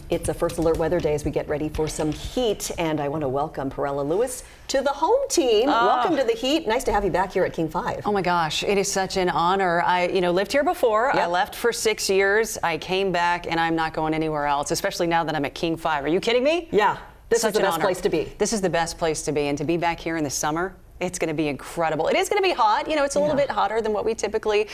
It's a First Alert Weather Day as we get ready for some heat, and I want to welcome Perella Lewis to the home team. Welcome to the heat. Nice to have you back here at King 5. Oh my gosh, it is such an honor. I lived here before. Yep. I left for 6 years. I came back, and I'm not going anywhere else, especially now that I'm at King 5. Are you kidding me? Yeah, this Such is the an best honor. place to be. This is the best place to be, and to be back here in the summer, it's going to be incredible. It is going to be hot. It's a little bit hotter than what we typically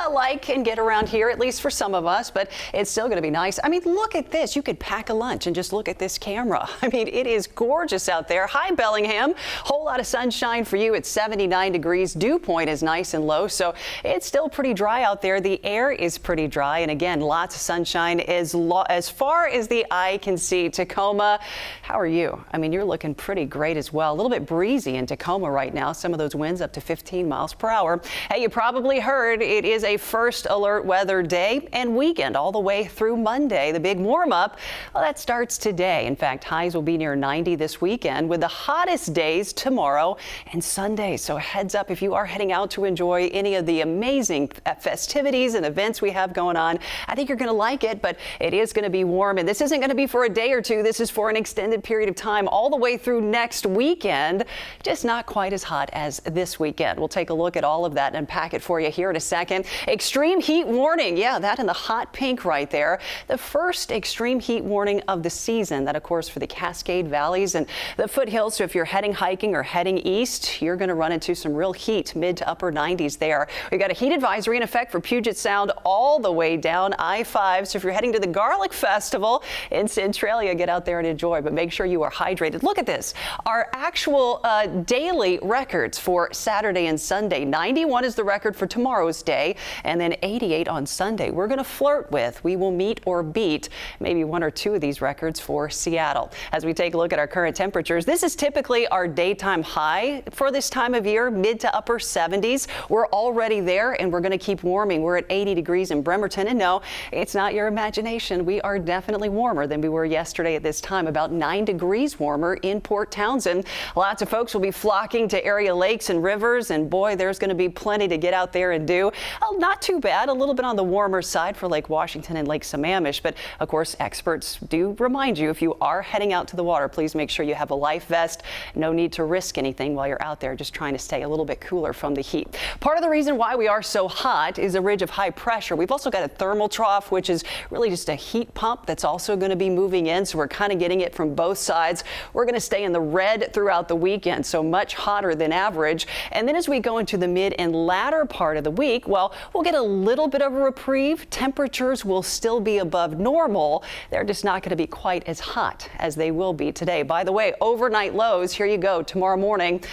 like and get around here, at least for some of us, but it's still going to be nice. I mean, look at this. You could pack a lunch and just look at this camera. I mean, it is gorgeous out there. Hi, Bellingham. Whole lot of sunshine for you. It's 79 degrees. Dew point is nice and low, so it's still pretty dry out there. The air is pretty dry, and again, lots of sunshine as far as the eye can see. Tacoma, how are you? I mean, you're looking pretty great as well. A little bit breezy in Tacoma right now. Some of those winds up to 15 miles per hour. Hey, you probably heard it is a First Alert Weather Day and weekend all the way through Monday. The big warm up, well, that starts today. In fact, highs will be near 90 this weekend with the hottest days tomorrow and Sunday. So heads up if you are heading out to enjoy any of the amazing festivities and events we have going on. I think you're going to like it, but it is going to be warm, and this isn't going to be for a day or two. This is for an extended period of time all the way through next weekend. Just not quite as hot as this weekend. We'll take a look at all of that and unpack it for you here in a second. Extreme heat warning. Yeah, that in the hot pink right there. The first extreme heat warning of the season. That, of course, for the Cascade Valleys and the foothills. So if you're heading hiking or heading east, you're going to run into some real heat, mid to upper 90s there. We've got a heat advisory in effect for Puget Sound all the way down I-5. So if you're heading to the Garlic Festival in Centralia, get out there and enjoy, but make sure you are hydrated. Look at this. Our actual daily records for Saturday and Sunday. 91 is the record for tomorrow's day, and then 88 on Sunday. We're going to flirt with. We will meet or beat maybe one or two of these records for Seattle. As we take a look at our current temperatures, this is typically our daytime high for this time of year, mid to upper 70s. We're already there, and we're going to keep warming. We're at 80 degrees in Bremerton, and no, it's not your imagination. We are definitely warmer than we were yesterday at this time, about 9 degrees warmer in Port Townsend. Lots of folks will be flocking to area lakes and rivers, and boy, there's going to be plenty to get out there and do. Not too bad, a little bit on the warmer side for Lake Washington and Lake Sammamish, but of course experts do remind you if you are heading out to the water, please make sure you have a life vest. No need to risk anything while you're out there, just trying to stay a little bit cooler from the heat. Part of the reason why we are so hot is a ridge of high pressure. We've also got a thermal trough, which is really just a heat pump that's also going to be moving in, so we're kind of getting it from both sides. We're going to stay in the red throughout the weekend, so much hotter than average. And then as we go into the mid and latter part of the week, well, we'll get a little bit of a reprieve. Temperatures will still be above normal. They're just not going to be quite as hot as they will be today. By the way, overnight lows, here you go, tomorrow morning.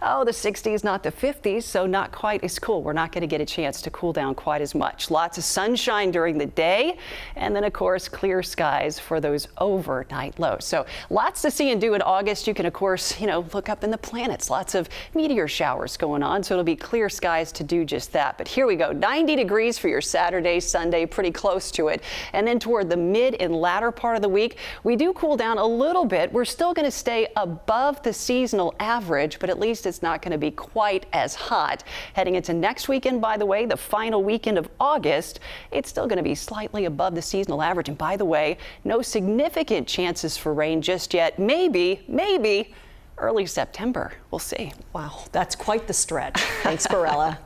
Oh, the 60s, not the 50s, so not quite as cool. We're not going to get a chance to cool down quite as much. Lots of sunshine during the day, and then, of course, clear skies for those overnight lows. So lots to see and do in August. You can, of course, look up in the planets. Lots of meteor showers going on, so it'll be clear skies to do just that. But here we go. 90 degrees for your Saturday, Sunday, pretty close to it. And then toward the mid and latter part of the week, we do cool down a little bit. We're still going to stay above the seasonal average, but at least it's not going to be quite as hot. Heading into next weekend, by the way, the final weekend of August, it's still going to be slightly above the seasonal average. And by the way, no significant chances for rain just yet. Maybe early September. We'll see. Wow, that's quite the stretch. Thanks, Perella.